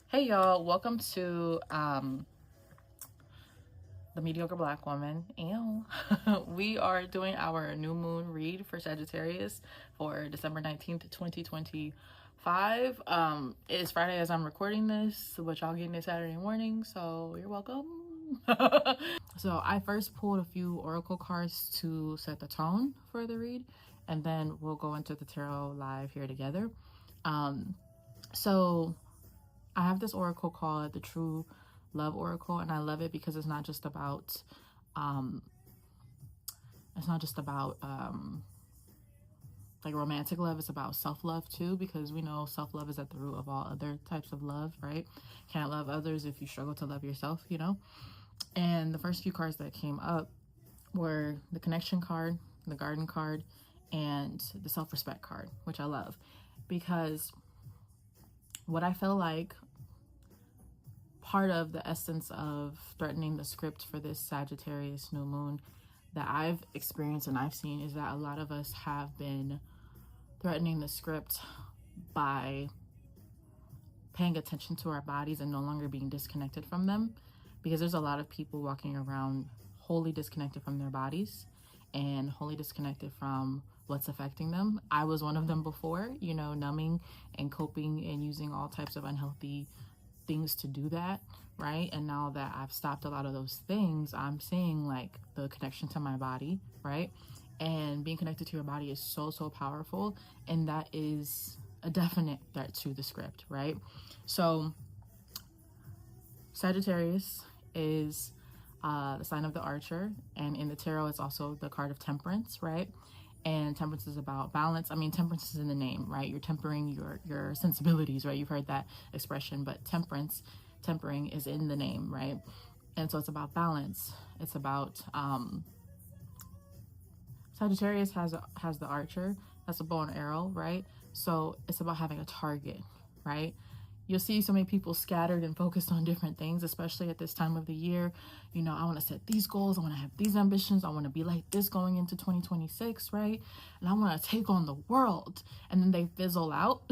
Hey y'all, welcome to the Mediocre Black Woman. Ew. We are doing our new moon read for Sagittarius for December 19th, 2025. It is Friday as I'm recording this, but y'all getting it Saturday morning, so you're welcome. So I first pulled a few oracle cards to set the tone for the read, and then we'll go into the tarot live here together. So I have this oracle called the True Love Oracle, and I love it because it's not just about like romantic love. It's about self-love too, because we know self-love is at the root of all other types of love, right? Can't love others if you struggle to love yourself, you know. And the first few cards that came up were the connection card, the garden card, and the self-respect card, which I love because what I feel like part of the essence of threatening the script for this Sagittarius new moon that I've experienced and I've seen is that a lot of us have been threatening the script by paying attention to our bodies and no longer being disconnected from them, because there's a lot of people walking around wholly disconnected from their bodies and wholly disconnected from what's affecting them. I was one of them before, you know, numbing and coping and using all types of unhealthy things to do that, right? And now that I've stopped a lot of those things, I'm seeing like the connection to my body, right? And being connected to your body is so powerful, and that is a definite threat to the script, right? So Sagittarius is the sign of the archer, and in the tarot it's also the card of temperance, right? And temperance is about balance. I mean, temperance is in the name, right? You're tempering your sensibilities, right? You've heard that expression, but tempering is in the name, right? And so it's about balance. It's about Sagittarius has the archer, that's a bow and arrow, right? So it's about having a target, right? You'll see so many people scattered and focused on different things, especially at this time of the year. You know, I want to set these goals. I want to have these ambitions. I want to be like this going into 2026, right? And I want to take on the world. And then they fizzle out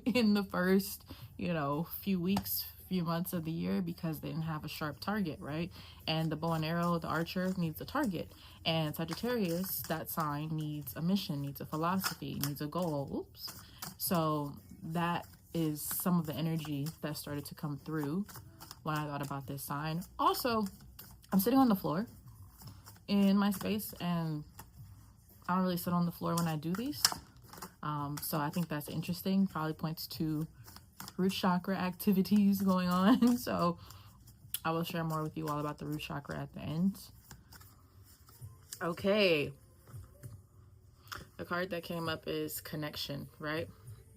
in the first, you know, few weeks, few months of the year because they didn't have a sharp target, right? And the bow and arrow, the archer, needs a target. And Sagittarius, that sign, needs a mission, needs a philosophy, needs a goal. Oops. So that is some of the energy that started to come through when I thought about this sign. Also, I'm sitting on the floor in my space, and I don't really sit on the floor when I do these. So I think that's interesting. Probably points to root chakra activities going on. So I will share more with you all about the root chakra at the end. Okay. The card that came up is connection, right?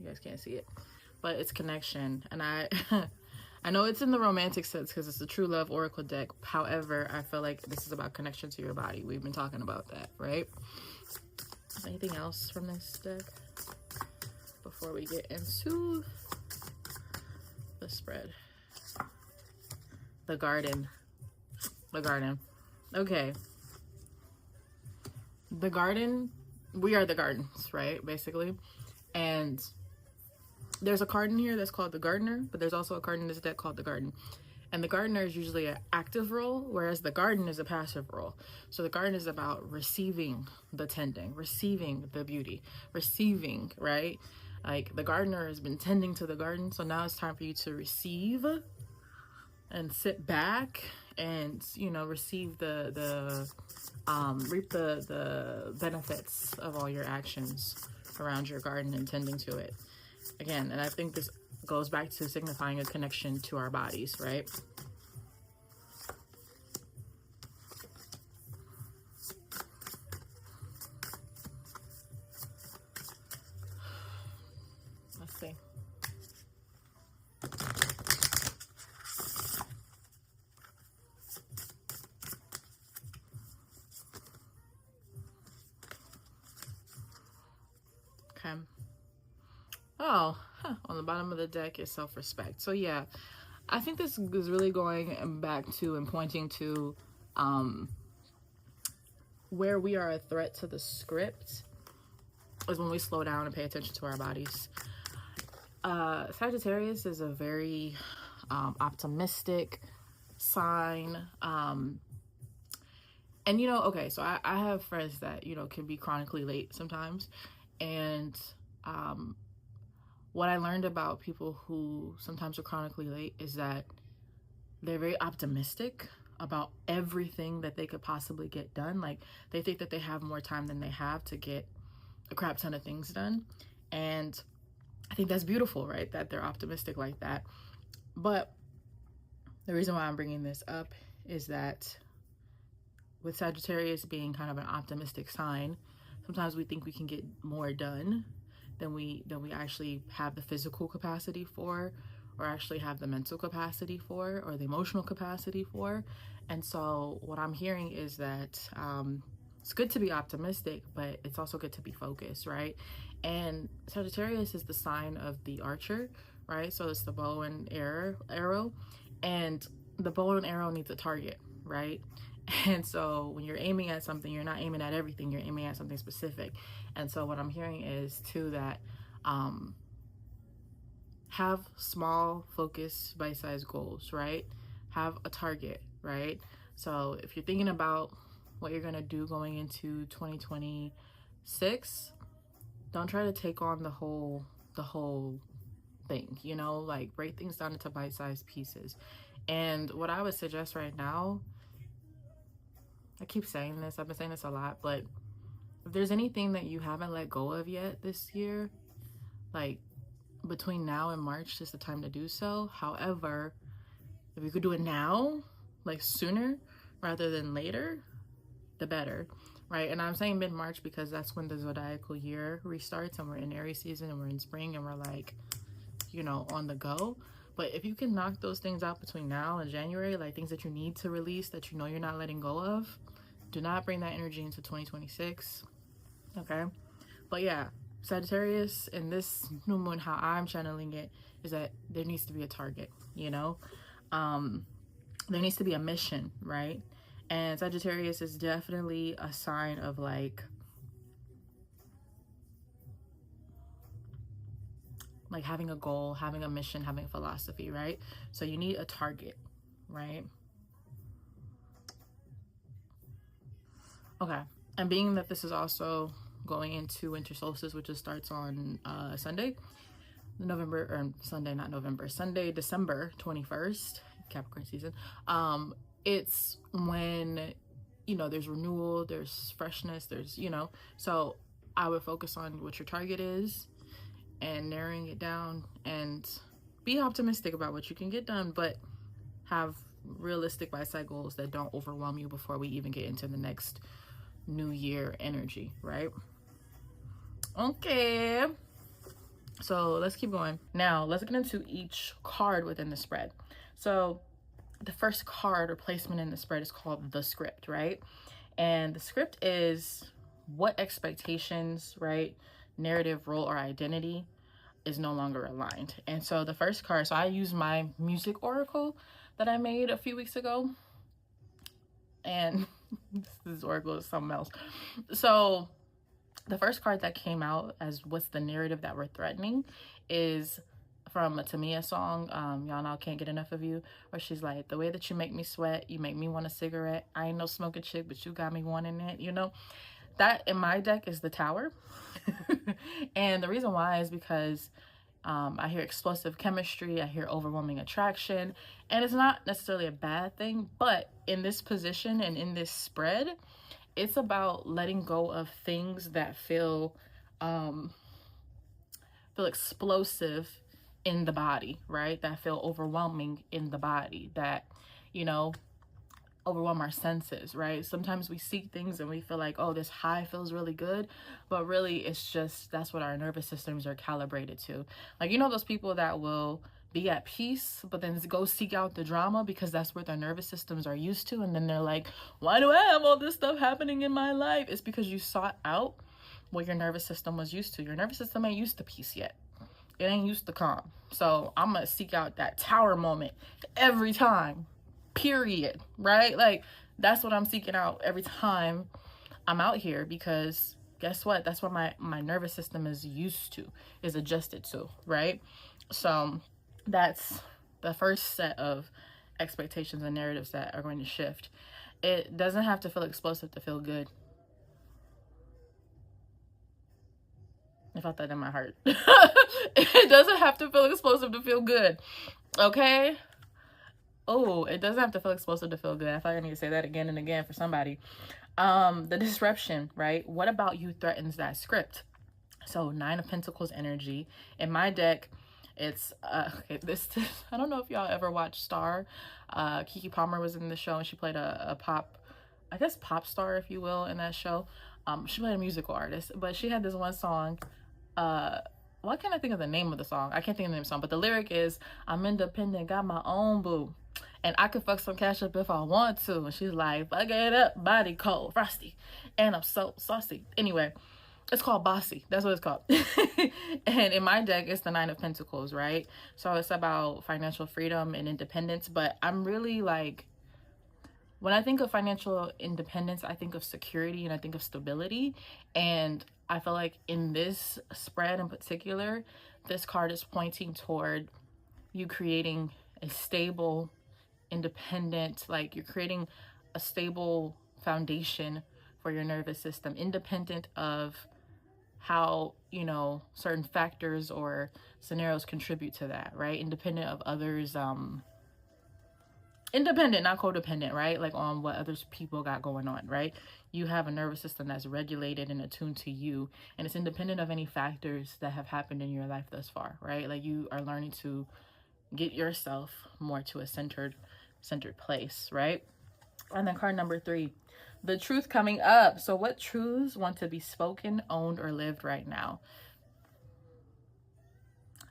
You guys can't see it, but it's connection. And I know it's in the romantic sense because it's a true love oracle deck. However, I feel like this is about connection to your body. We've been talking about that, right? Anything else from this deck before we get into the spread? The garden. Okay. The garden, we are the gardens, right? Basically. And there's a card in here that's called the gardener, but there's also a card in this deck called the garden. And the gardener is usually an active role, whereas the garden is a passive role. So the garden is about receiving the tending, receiving the beauty, receiving, right? Like the gardener has been tending to the garden, so now it's time for you to receive and sit back and, you know, receive reap the benefits of all your actions around your garden and tending to it. Again, and I think this goes back to signifying a connection to our bodies, right? Let's see. Okay. Oh, on the bottom of the deck is self-respect. So yeah, I think this is really going back to and pointing to where we are a threat to the script is when we slow down and pay attention to our bodies. Sagittarius is a very optimistic sign. And, you know, okay, so I have friends that, you know, can be chronically late sometimes. And what I learned about people who sometimes are chronically late is that they're very optimistic about everything that they could possibly get done. Like, they think that they have more time than they have to get a crap ton of things done. And I think that's beautiful, right? That they're optimistic like that. But the reason why I'm bringing this up is that with Sagittarius being kind of an optimistic sign, sometimes we think we can get more done than we actually have the physical capacity for, or actually have the mental capacity for, or the emotional capacity for. And so what I'm hearing is that it's good to be optimistic, but it's also good to be focused, right? And Sagittarius is the sign of the archer, right? So it's the bow and arrow, and the bow and arrow needs a target, right? And so when you're aiming at something, you're not aiming at everything, you're aiming at something specific. And so what I'm hearing is too that have small, focused, bite-sized goals, right? Have a target, right? So if you're thinking about what you're gonna do going into 2026, don't try to take on the whole thing, you know, like break things down into bite-sized pieces. And what I would suggest right now, I keep saying this, I've been saying this a lot, but if there's anything that you haven't let go of yet this year, like between now and March is the time to do so. However, if you could do it now, like sooner rather than later, the better, right? And I'm saying mid-March because that's when the zodiacal year restarts, and we're in Aries season, and we're in spring, and we're like, you know, on the go. But if you can knock those things out between now and January, like things that you need to release that you know you're not letting go of, do not bring that energy into 2026, okay? But yeah, Sagittarius and this new moon, how I'm channeling it is that there needs to be a target, you know? There needs to be a mission, right? And Sagittarius is definitely a sign of like having a goal, having a mission, having a philosophy, right? So you need a target, right? Okay, and being that this is also going into winter solstice, which just starts on Sunday, Sunday, December 21st, Capricorn season. It's when, you know, there's renewal, there's freshness, there's, you know, so I would focus on what your target is and narrowing it down, and be optimistic about what you can get done, but have realistic bite-sized goals that don't overwhelm you before we even get into the next new year energy, right? Okay, so let's keep going. Now let's get into each card within the spread. So the first card or placement in the spread is called the script, right? And the script is what expectations, right, narrative, role, or identity is no longer aligned. And so the first card, so I use my music oracle that I made a few weeks ago, and this oracle is something else. So the first card that came out as what's the narrative that we're threatening is from a Tamia song, Y'all Know I Can't Get Enough of You, where she's like, the way that you make me sweat, you make me want a cigarette. I ain't no smoking chick, but you got me wanting it, you know? That in my deck is the Tower. And the reason why is because I hear explosive chemistry, I hear overwhelming attraction, and it's not necessarily a bad thing, but in this position and in this spread, it's about letting go of things that feel explosive in the body, right? That feel overwhelming in the body, that, you know, overwhelm our senses, right? Sometimes we seek things and we feel like, oh, this high feels really good, but really it's just, that's what our nervous systems are calibrated to. Like, you know, those people that will be at peace but then go seek out the drama because that's what their nervous systems are used to, and then they're like, why do I have all this stuff happening in my life? It's because you sought out what your nervous system was used to. Your nervous system ain't used to peace yet. It ain't used to calm. So I'm gonna seek out that tower moment every time, period, right? Like, that's what I'm seeking out every time I'm out here, because guess what? That's what my nervous system is used to, is adjusted to, right? So that's the first set of expectations and narratives that are going to shift. It doesn't have to feel explosive to feel good. I felt that in my heart. It doesn't have to feel explosive to feel good. Okay? Oh, it doesn't have to feel explosive to feel good. I feel like I need to say that again and again for somebody. The disruption, right? What about you threatens that script? So 9 of Pentacles energy. In my deck, it's this I don't know if y'all ever watched Star. Keke Palmer was in the show and she played a pop, I guess pop star, if you will, in that show. She played a musical artist, but she had this one song. Why can't I think of the name of the song? I can't think of the name of the song, but the lyric is, I'm independent, got my own boo, and I could fuck some cash up if I want to. And she's like, fuck it up, body cold, frosty, and I'm so saucy. Anyway, it's called Bossy. That's what it's called. And in my deck, it's the 9 of Pentacles, right? So it's about financial freedom and independence. But I'm really like, when I think of financial independence, I think of security and I think of stability. And I feel like in this spread in particular, this card is pointing toward you creating a stable, independent, like you're creating a stable foundation for your nervous system, independent of how, you know, certain factors or scenarios contribute to that, right? Independent of others, independent, not codependent, right? Like on what others people got going on, right? You have a nervous system that's regulated and attuned to you, and it's independent of any factors that have happened in your life thus far, right? Like you are learning to get yourself more to a centered place, right? And then card number 3, the truth coming up. So what truths want to be spoken, owned, or lived right now?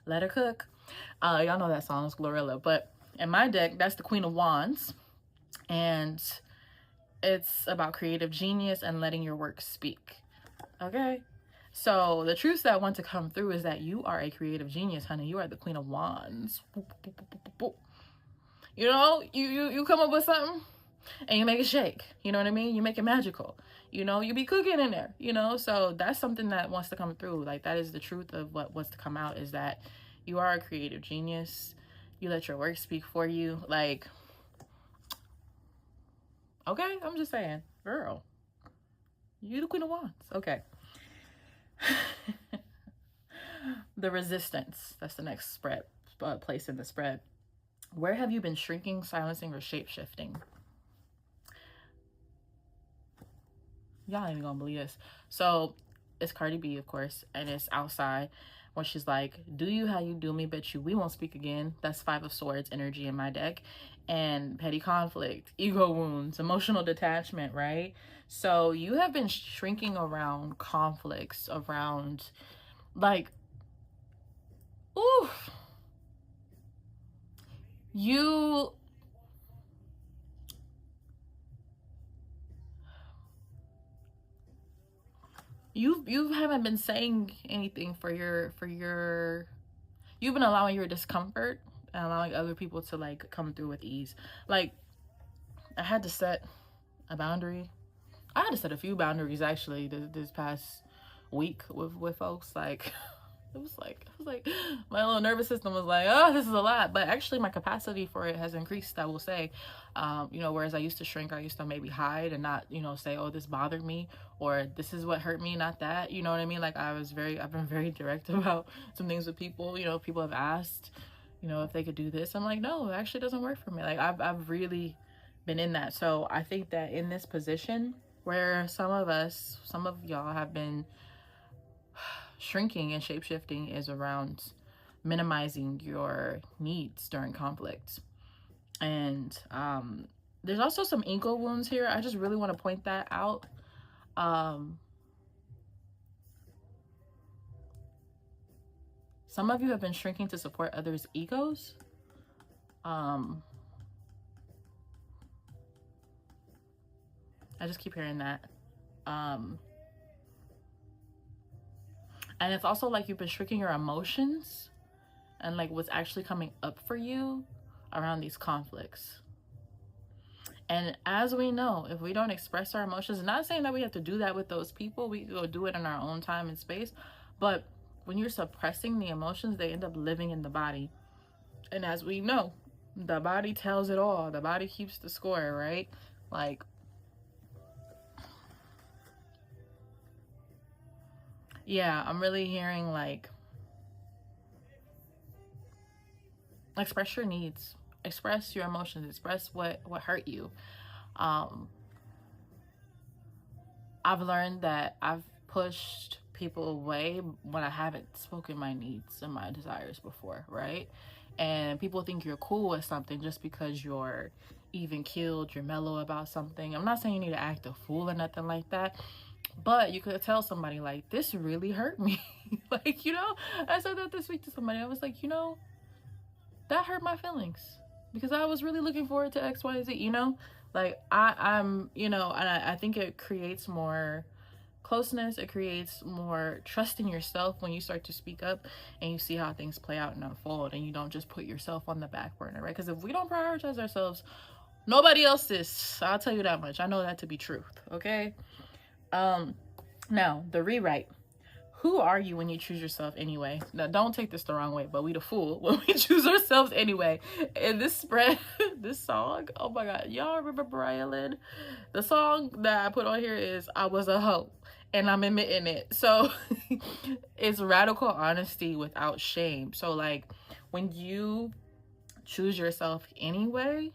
Let her cook. Y'all know that song, it's Glorilla. But in my deck, that's the Queen of Wands. And it's about creative genius and letting your work speak. Okay? So the truths that want to come through is that you are a creative genius, honey. You are the Queen of Wands. You know, you come up with something and you make it shake. You know what I mean? You make it magical. You know, you be cooking in there, you know? So that's something that wants to come through. Like, that is the truth of what wants to come out, is that you are a creative genius. You let your work speak for you. Like, okay, I'm just saying, girl, you the Queen of Wands. Okay. The resistance. That's the next spread, place in the spread. Where have you been shrinking, silencing, or shape-shifting? Y'all ain't even gonna believe this. So it's Cardi B, of course, and it's outside when she's like, do you how you do me, bet you we won't speak again. That's 5 of Swords energy in my deck. And petty conflict, ego wounds, emotional detachment, right? So you have been shrinking around conflicts, around like, oof, you haven't been saying anything for your you've been allowing your discomfort and allowing other people to like come through with ease. Like, I had to set a boundary. I had to set a few boundaries actually this past week with folks. Like, it was like my little nervous system was like, oh, this is a lot. But actually my capacity for it has increased, I will say. You know, whereas I used to shrink, I used to maybe hide and not, you know, say, oh, this bothered me, or this is what hurt me, not that. You know what I mean? Like, I've been very direct about some things with people. You know, people have asked, you know, if they could do this. I'm like, no, it actually doesn't work for me. Like, I've really been in that. So I think that in this position where some of y'all have been shrinking and shape-shifting, is around minimizing your needs during conflict. And there's also some ego wounds here. I just really want to point that out. Some of you have been shrinking to support others' egos. I just keep hearing that. And it's also like you've been shrinking your emotions and like what's actually coming up for you around these conflicts. And as we know, if we don't express our emotions, not saying that we have to do that with those people, we go do it in our own time and space, but when you're suppressing the emotions, they end up living in the body. And as we know, The body tells it all. The body keeps the score, right? Like, yeah, I'm really hearing like, express your needs, express your emotions, express what hurt you. um I've learned that I've pushed people away when I haven't spoken my needs and my desires before, right? And people think you're cool with something just because you're even keeled, you're mellow about something. I'm not saying you need to act a fool or nothing like that, but you could tell somebody like, this really hurt me. Like, you know, I said that this week to somebody. I was like, you know, that hurt my feelings because I was really looking forward to XYZ, you know? Like I'm, you know, and I think it creates more closeness. It creates more trust in yourself when you start to speak up and you see how things play out and unfold, and you don't just put yourself on the back burner, right? Because if we don't prioritize ourselves, nobody else is. I'll tell you that much. I know that to be truth. Okay. Now the rewrite. Who are you when you choose yourself anyway? Now, don't take this the wrong way, but we the fool when we choose ourselves anyway. And this spread, this song, oh my God. Y'all remember Mariah Lynn? The song that I put on here is I Was a Hoe, and I'm admitting it. So it's radical honesty without shame. So like when you choose yourself anyway,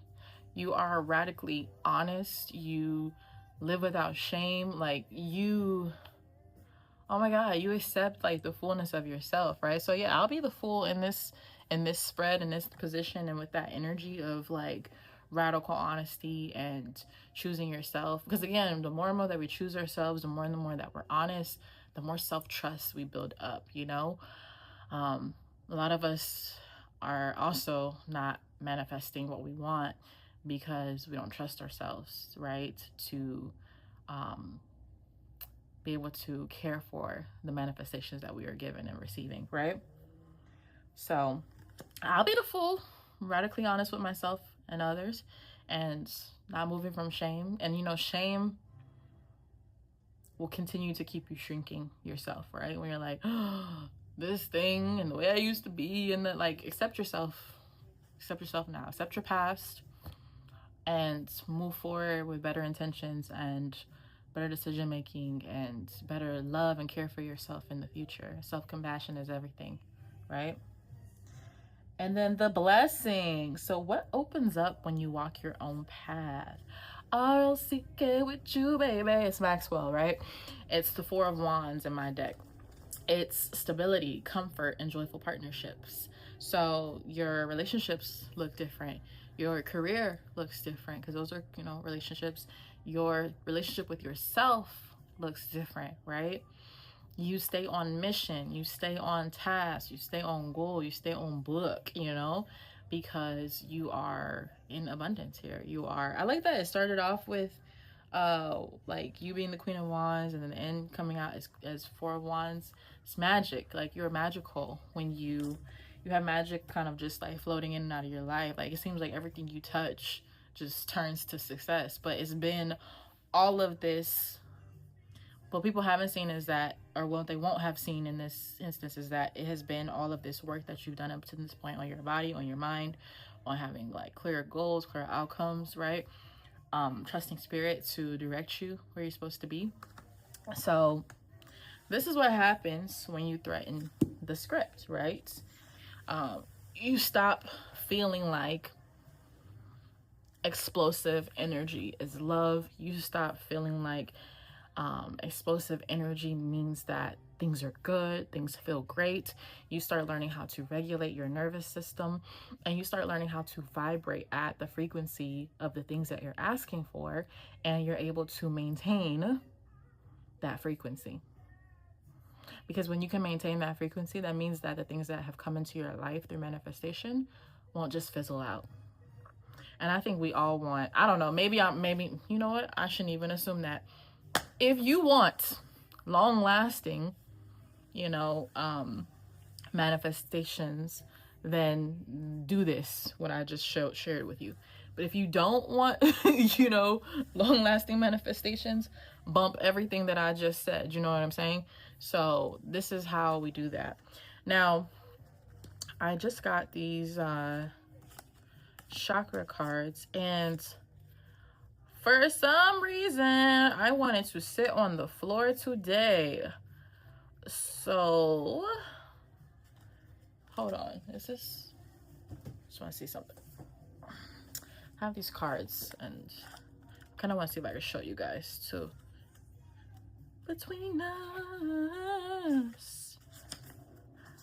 you are radically honest. You live without shame. Like you, oh my God, you accept like the fullness of yourself, right? So yeah, I'll be the fool in this spread, in this position, and with that energy of like radical honesty and choosing yourself. Because again, the more and more that we choose ourselves, the more and the more that we're honest, the more self-trust we build up, you know? A lot of us are also not manifesting what we want because we don't trust ourselves, right? To be able to care for the manifestations that we are given and receiving, right? So I'll be the fool, radically honest with myself and others, and not moving from shame. And you know, shame will continue to keep you shrinking yourself, right? When you're like, oh, this thing and the way I used to be, and the, like, accept yourself now, accept your past, and move forward with better intentions and better decision making and better love and care for yourself in the future. Self-compassion is everything, right? And then the blessing. So what opens up when you walk your own path? I'll seek it with you, baby. It's Maxwell, right? It's the Four of Wands in my deck. It's stability, comfort, and joyful partnerships. So your relationships look different. Your career looks different because those are, you know, relationships. Your relationship with yourself looks different, right? You stay on mission, you stay on task, you stay on goal, you stay on book, you know, because you are in abundance here. You are, I like that it started off with like you being the Queen of Wands, and then the end coming out as Four of Wands. It's magic. Like you're magical when you have magic kind of just like floating in and out of your life. Like it seems like everything you touch just turns to success. But it's been all of this. What people haven't seen is that, or what they won't have seen in this instance, is that it has been all of this work that you've done up to this point on your body, on your mind, on having like clear goals, clear outcomes, right? Trusting spirit to direct you where you're supposed to be. So this is what happens when you threaten the script, right? You stop feeling like explosive energy is love. You stop feeling like explosive energy means that things are good, things feel great. You start learning how to regulate your nervous system, and you start learning how to vibrate at the frequency of the things that you're asking for, and you're able to maintain that frequency. Because when you can maintain that frequency, that means that the things that have come into your life through manifestation won't just fizzle out. And I think we all want, I don't know, maybe you know what, I shouldn't even assume that. If you want long lasting, you know, manifestations, then do this, what I just shared with you. But if you don't want, you know, long lasting manifestations, bump everything that I just said. You know what I'm saying? So this is how we do that. Now, I just got these chakra cards, and for some reason I wanted to sit on the floor today. So hold on, is this, just want to see something. I have these cards and kind of want to see if I can show you guys too. Between us,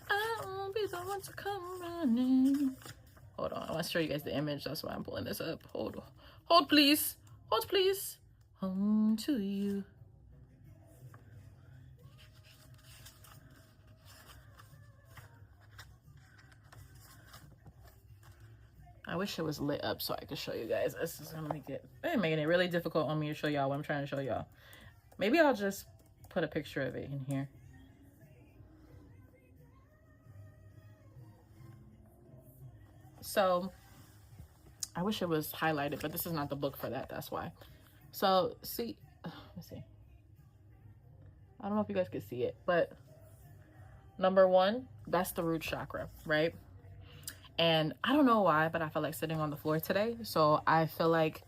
I won't be the one to come running. Hold on, I want to show you guys the image. That's why I'm pulling this up. Hold please. Hold please. Home to you. I wish it was lit up so I could show you guys. This is gonna make it, making it really difficult on me to show y'all what I'm trying to show y'all. Maybe I'll just put a picture of it in here. So I wish it was highlighted, but this is not the book for that. That's why. So see, let's see. I don't know if you guys can see it, but number one, that's the root chakra, right? And I don't know why, but I felt like sitting on the floor today. So I feel like,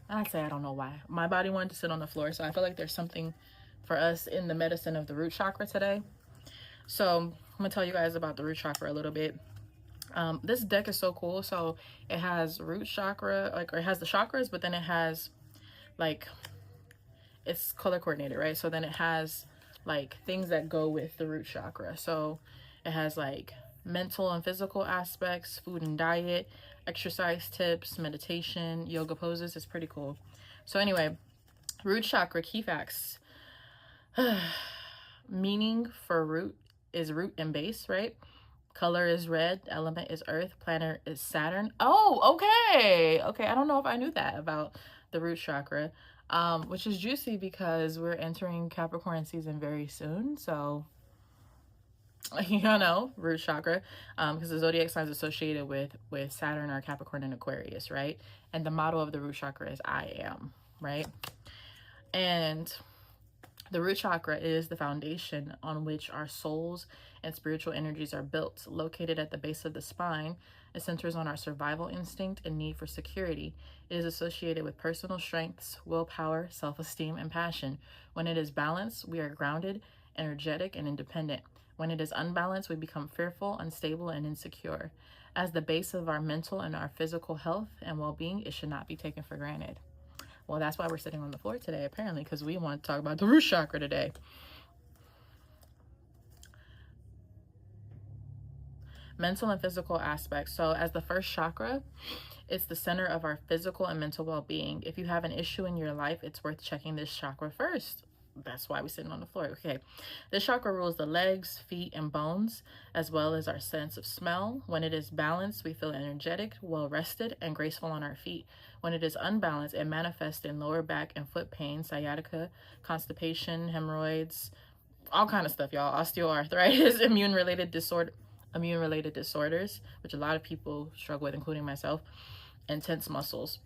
I'd say I don't know why. My body wanted to sit on the floor. So I feel like there's something for us in the medicine of the root chakra today. So I'm gonna tell you guys about the root chakra a little bit. This deck is so cool. So it has root chakra, like, or it has the chakras, but then it has like, it's color coordinated, right? So then it has like things that go with the root chakra. So it has like mental and physical aspects, food and diet, exercise tips, meditation, yoga poses. It's pretty cool. So anyway, root chakra key facts. Meaning for root is root and base, right? Color is red, element is earth, planet is Saturn. Oh, okay. Okay, I don't know if I knew that about the root chakra, which is juicy because we're entering Capricorn season very soon. So, you know, root chakra, because the zodiac signs associated with Saturn are Capricorn and Aquarius, right? And the motto of the root chakra is I am, right? And the root chakra is the foundation on which our souls and spiritual energies are built. Located at the base of the spine, it centers on our survival instinct and need for security. It is associated with personal strengths, willpower, self-esteem, and passion. When it is balanced, we are grounded, energetic, and independent. When it is unbalanced, we become fearful, unstable, and insecure. As the base of our mental and our physical health and well-being, it should not be taken for granted. Well, that's why we're sitting on the floor today, apparently, because we want to talk about the root chakra today. Mental and physical aspects. So as the first chakra, it's the center of our physical and mental well-being. If you have an issue in your life, it's worth checking this chakra first. That's why we're sitting on the floor. Okay. This chakra rules the legs, feet, and bones, as well as our sense of smell. When it is balanced, we feel energetic, well-rested, and graceful on our feet. When it is unbalanced, it manifests in lower back and foot pain, sciatica, constipation, hemorrhoids, all kind of stuff, y'all. Osteoarthritis, immune-related disorders, which a lot of people struggle with, including myself, and tense muscles.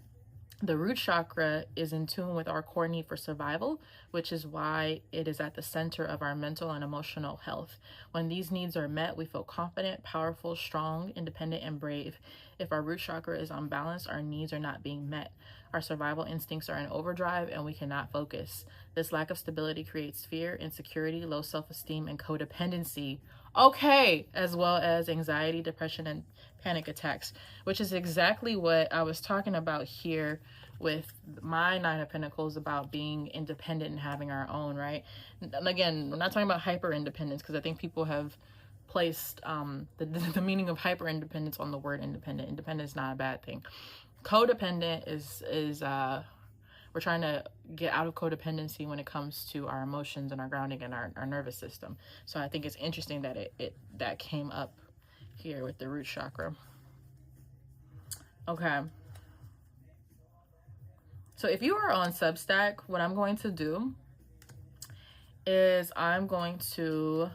The root chakra is in tune with our core need for survival, which is why it is at the center of our mental and emotional health. When these needs are met, we feel confident, powerful, strong, independent, and brave. If our root chakra is unbalanced, our needs are not being met. Our survival instincts are in overdrive and we cannot focus. This lack of stability creates fear, insecurity, low self-esteem, and codependency. Okay, as well as anxiety, depression, and panic attacks, which is exactly what I was talking about here with my Nine of Pentacles, about being independent and having our own, right? And again, we're not talking about hyper independence, because I think people have placed the meaning of hyper independence on the word independent. Independent is not a bad thing. Codependent is we're trying to get out of codependency when it comes to our emotions and our grounding and our nervous system. So I think it's interesting that that came up here with the root chakra. Okay. So if you are on Substack, what I'm going to do is I'm going to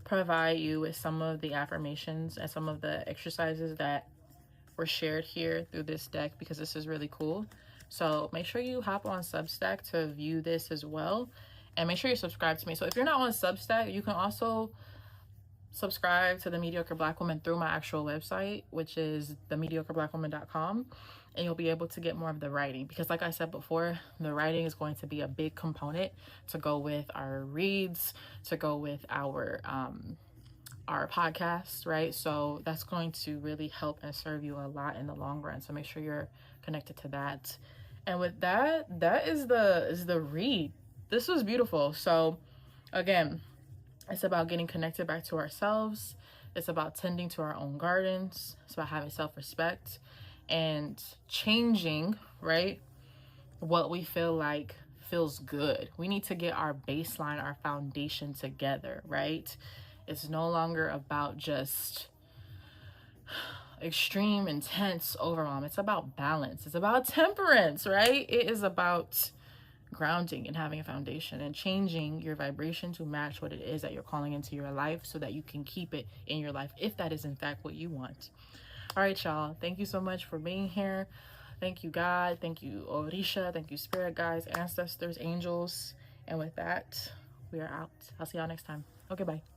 provide you with some of the affirmations and some of the exercises that were shared here through this deck, because this is really cool. So make sure you hop on Substack to view this as well, and make sure you subscribe to me. So if you're not on Substack, you can also subscribe to The Mediocre Black Woman through my actual website, which is themediocreblackwoman.com, and you'll be able to get more of the writing, because like I said before, the writing is going to be a big component to go with our reads, to go with our podcast, right? So that's going to really help and serve you a lot in the long run. So make sure you're connected to that. And with that, that is the read. This was beautiful. So again, it's about getting connected back to ourselves. It's about tending to our own gardens. It's about having self-respect and changing, right, what we feel like feels good. We need to get our baseline, our foundation together, right? It's no longer about just extreme, intense overwhelm. It's about balance. It's about temperance, right? It is about grounding and having a foundation and changing your vibration to match what it is that you're calling into your life, so that you can keep it in your life if that is in fact what you want. All right, y'all. Thank you so much for being here. Thank you, God. Thank you, Orisha. Thank you, Spirit Guides, Ancestors, Angels. And with that, we are out. I'll see y'all next time. Okay, bye.